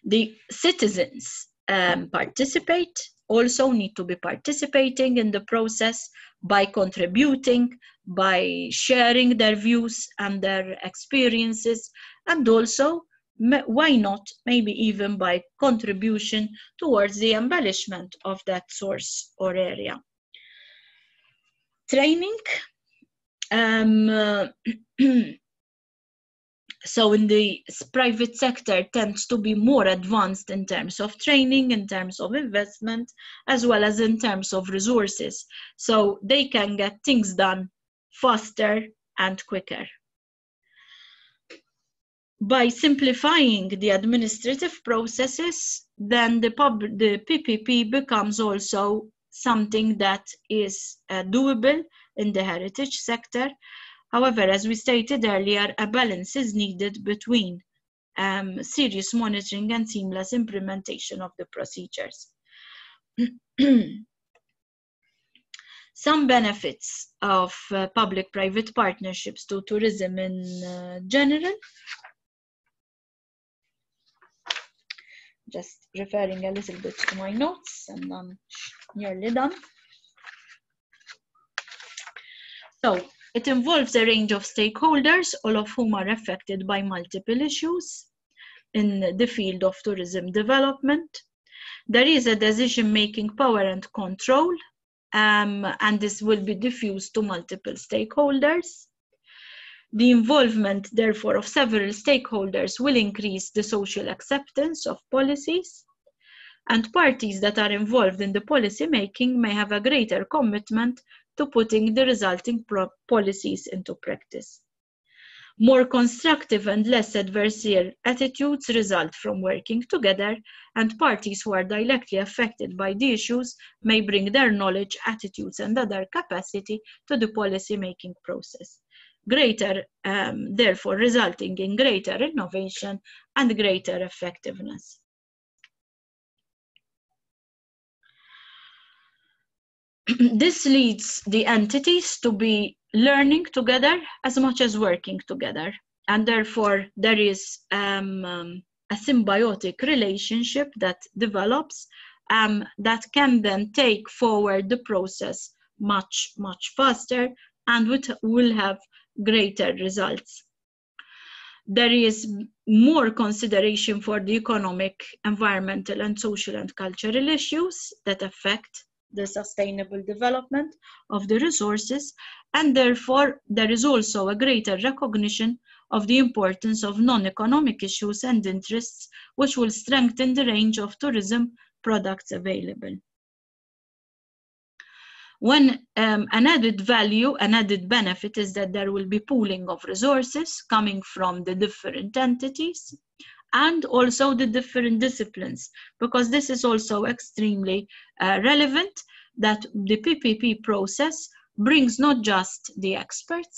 The citizens also need to be participating in the process by contributing, by sharing their views and their experiences, and also, why not, maybe even by contribution towards the embellishment of that source or area. Training. So in the private sector tends to be more advanced in terms of training, in terms of investment, as well as in terms of resources. So they can get things done faster and quicker. By simplifying the administrative processes, then the PPP becomes also something that is doable in the heritage sector. However, as we stated earlier, a balance is needed between serious monitoring and seamless implementation of the procedures. Some benefits of public-private partnerships to tourism in general. Just referring a little bit to my notes, and I'm nearly done. So it involves a range of stakeholders, all of whom are affected by multiple issues in the field of tourism development. There is a decision-making power and control, and this will be diffused to multiple stakeholders. The involvement, therefore, of several stakeholders will increase the social acceptance of policies, and parties that are involved in the policy making may have a greater commitment to putting the resulting policies into practice. More constructive and less adversarial attitudes result from working together, and parties who are directly affected by the issues may bring their knowledge, attitudes, and other capacity to the policy making process. Therefore resulting in greater innovation and greater effectiveness. This leads the entities to be learning together as much as working together, and therefore there is a symbiotic relationship that develops that can then take forward the process much faster and will have greater results. There is more consideration for the economic, environmental, and social and cultural issues that affect the sustainable development of the resources, and therefore there is also a greater recognition of the importance of non-economic issues and interests, which will strengthen the range of tourism products available. When an added value, an added benefit is that there will be pooling of resources coming from the different entities, and also the different disciplines, because this is also extremely relevant, that the PPP process brings not just the experts,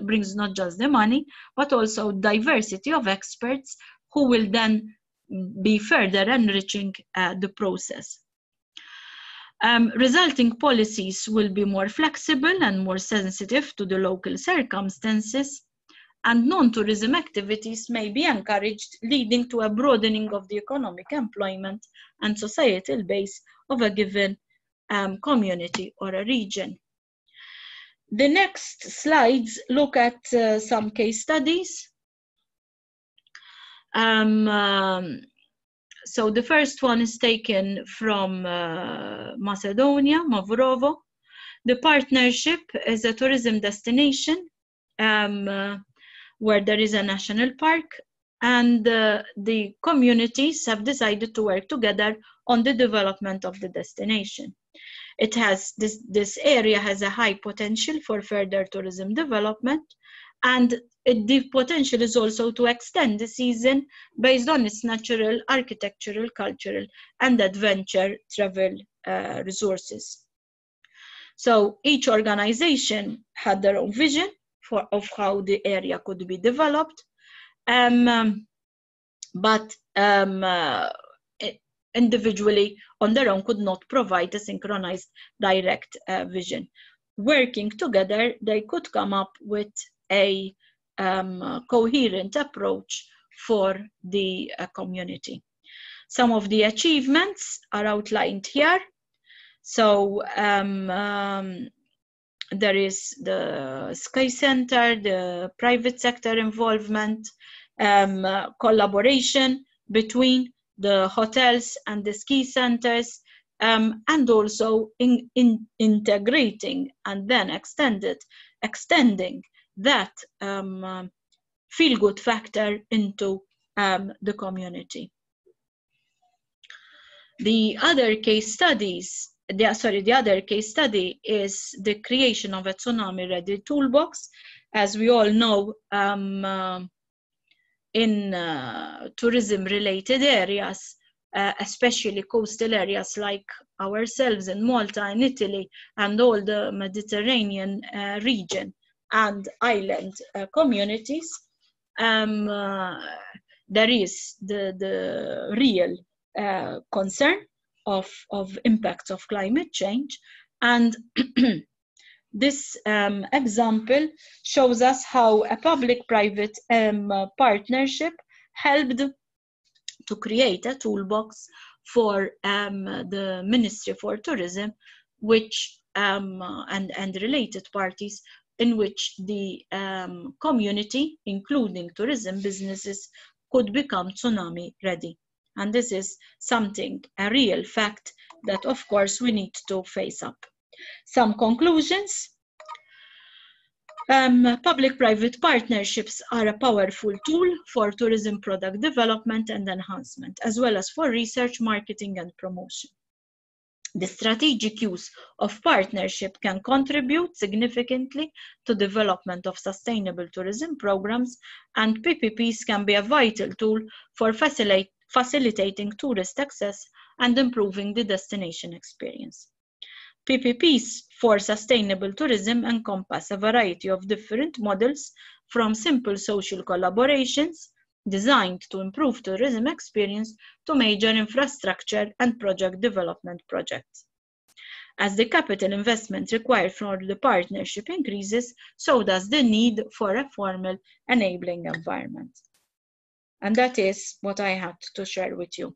brings not just the money, but also diversity of experts who will then be further enriching the process. Resulting policies will be more flexible and more sensitive to the local circumstances, and non-tourism activities may be encouraged, leading to a broadening of the economic employment and societal base of a given community or a region. The next slides look at some case studies. So the first one is taken from Macedonia, Mavrovo. The partnership is a tourism destination where there is a national park, and the communities have decided to work together on the development of the destination. It has this area has a high potential for further tourism development, and the potential is also to extend the season based on its natural, architectural, cultural, and adventure travel resources. So each organization had their own vision of how the area could be developed, but individually on their own could not provide a synchronized direct vision. Working together, they could come up with a coherent approach for the community. Some of the achievements are outlined here. So there is the Sky Center, the private sector involvement, collaboration between the hotels and the ski centers, and also integrating and then extending that feel-good factor into the community. The other case study is the creation of a tsunami-ready toolbox. As we all know, in tourism-related areas, especially coastal areas like ourselves in Malta and Italy and all the Mediterranean region and island communities, there is the real concern of impacts of climate change. And this example shows us how a public-private partnership helped to create a toolbox for the Ministry for Tourism, which and related parties, in which the community, including tourism businesses, could become tsunami ready. And this is something, a real fact that of course we need to face up. Some conclusions. Public-private partnerships are a powerful tool for tourism product development and enhancement, as well as for research, marketing, and promotion. The strategic use of partnership can contribute significantly to development of sustainable tourism programs, and PPPs can be a vital tool for facilitating tourist access and improving the destination experience. PPPs for sustainable tourism encompass a variety of different models, from simple social collaborations designed to improve tourism experience to major infrastructure and project development projects. As the capital investment required for the partnership increases, so does the need for a formal enabling environment. And that is what I had to share with you.